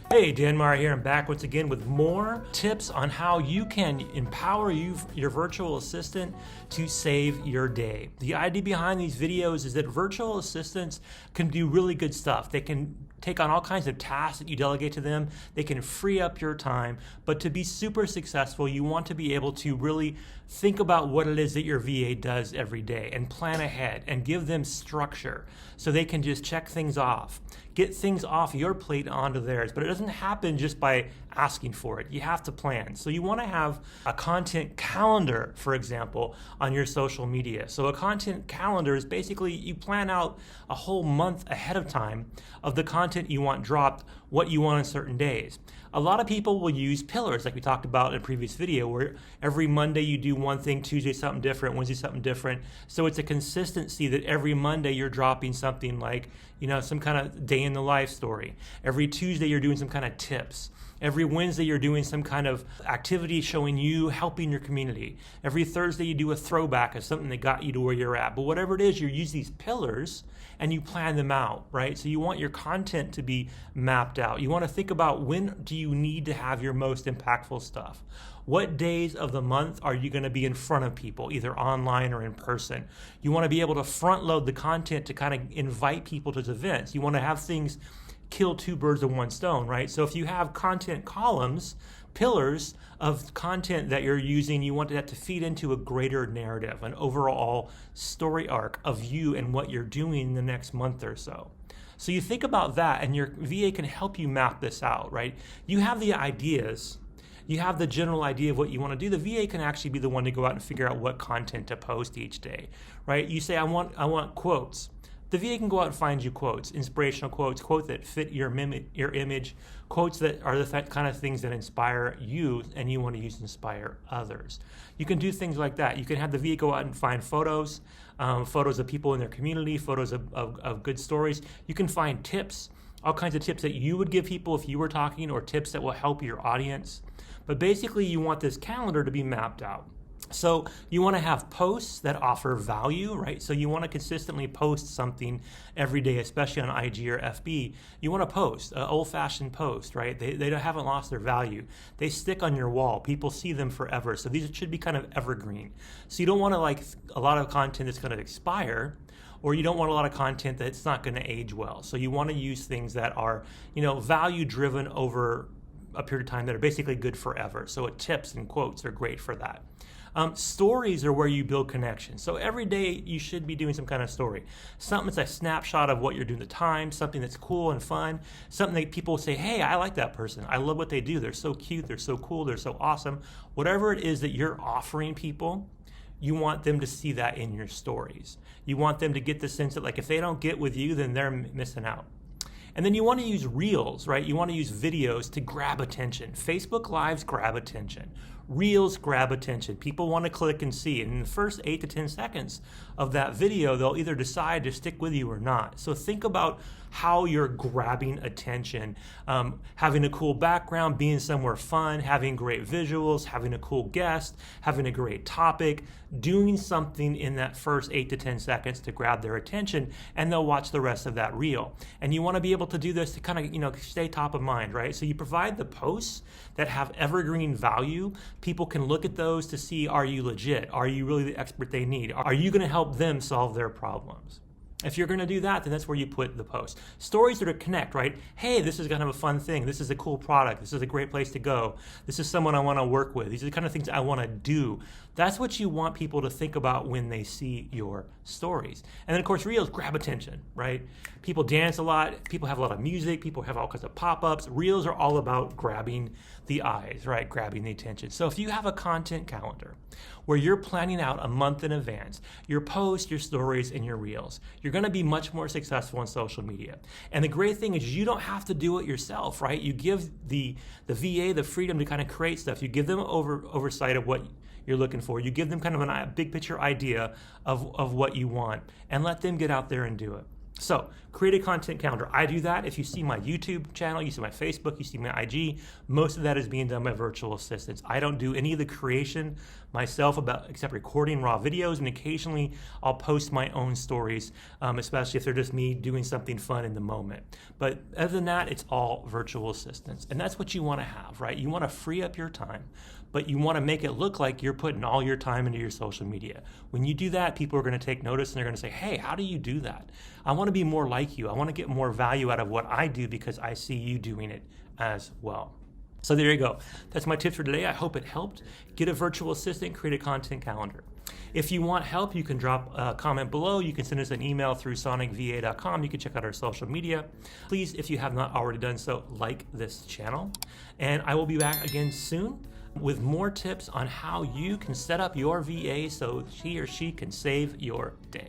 Hey, Dan Meyer here. I'm back once again with more tips on how you can empower your virtual assistant to save your day. The idea behind these videos is that virtual assistants can do really good stuff. They can take on all kinds of tasks that you delegate to them. They can free up your time, but to be super successful, you want to be able to really think about what it is that your VA does every day and plan ahead and give them structure so they can just check things off, get things off your plate onto theirs. But it doesn't happen just by asking for it. You have to plan. So you want to have a content calendar, for example, on your social media. So a content calendar is basically you plan out a whole month ahead of time of the content you want dropped, what you want on certain days. A lot of people will use pillars like we talked about in a previous video, where every Monday you do one thing, Tuesday something different, Wednesday something different. So it's a consistency that every Monday you're dropping something like, some kind of day in the life story. Every Tuesday you're doing some kind of tips. Every Wednesday you're doing some kind of activity showing you helping your community. Every Thursday you do a throwback of something that got you to where you're at. But whatever it is, you use these pillars and you plan them out, right? So you want your content to be mapped out. You want to think about, when do you need to have your most impactful stuff? What days of the month are you going to be in front of people, either online or in person? You want to be able to front load the content to kind of invite people to the events. You want to have things kill two birds with one stone, right? So if you have content columns, pillars of content that you're using, you want that to feed into a greater narrative, an overall story arc of you and what you're doing in the next month or so. So you think about that, and your VA can help you map this out, right? You have the ideas, you have the general idea of what you want to do. The VA can actually be the one to go out and figure out what content to post each day, right? You say, I want quotes. The VA can go out and find you quotes, inspirational quotes, quotes that fit your image, quotes that are the kind of things that inspire you and you want to use to inspire others. You can do things like that. You can have the VA go out and find photos, photos of people in their community, photos of good stories. You can find tips, all kinds of tips that you would give people if you were talking, or tips that will help your audience. But basically you want this calendar to be mapped out. So you want to have posts that offer value, right? So you want to consistently post something every day, especially on IG or FB. You want to post an old-fashioned post, right? They haven't lost their value. They stick on your wall. People see them forever. So these should be kind of evergreen. So you don't want to like a lot of content that's going to expire, or you don't want a lot of content that's not going to age well. So you want to use things that are, value driven over a period of time, that are basically good forever. So tips and quotes are great for that. Stories are where you build connections. So every day you should be doing some kind of story. Something that's a snapshot of what you're doing at the time, something that's cool and fun, something that people say, hey, I like that person. I love what they do. They're so cute. They're so cool. They're so awesome. Whatever it is that you're offering people, you want them to see that in your stories. You want them to get the sense that, like, if they don't get with you, then they're missing out. And then you want to use reels, right? You want to use videos to grab attention. Facebook Lives grab attention. Reels grab attention. People want to click and see. And in the first 8 to 10 seconds of that video, they'll either decide to stick with you or not. So think about how you're grabbing attention. Having a cool background, being somewhere fun, having great visuals, having a cool guest, having a great topic, doing something in that first 8 to 10 seconds to grab their attention, and they'll watch the rest of that reel. And you want to be able to do this to kind of, stay top of mind, right? So you provide the posts that have evergreen value. People can look at those to see, are you legit? Are you really the expert they need? Are you going to help them solve their problems? If you're going to do that, then that's where you put the post. Stories are to connect, right? Hey, this is kind of a fun thing. This is a cool product. This is a great place to go. This is someone I want to work with. These are the kind of things I want to do. That's what you want people to think about when they see your stories. And then, of course, reels grab attention, right? People dance a lot. People have a lot of music. People have all kinds of pop-ups. Reels are all about grabbing the eyes, right? Grabbing the attention. So if you have a content calendar where you're planning out a month in advance, your posts, your stories, and your reels, you're going to be much more successful in social media. And the great thing is you don't have to do it yourself, right? You give the VA the freedom to kind of create stuff. You give them oversight of what you're looking for. You give them kind of a big picture idea of what you want, and let them get out there and do it. So create a content calendar. I do that. If you see my YouTube channel, you see my Facebook, you see my IG, most of that is being done by virtual assistants. I don't do any of the creation myself except recording raw videos, and occasionally I'll post my own stories, especially if they're just me doing something fun in the moment. But other than that, it's all virtual assistants. And that's what you want to have, right? You want to free up your time, but you want to make it look like you're putting all your time into your social media. When you do that, people are going to take notice and they're going to say, hey, how do you do that? I want to be more like you. I want to get more value out of what I do because I see you doing it as well. So there you go. That's my tips for today. I hope it helped. Get a virtual assistant, create a content calendar. If you want help, you can drop a comment below. You can send us an email through sonicva.com. You can check out our social media. Please, if you have not already done so, like this channel. And I will be back again soon with more tips on how you can set up your VA so he or she can save your day.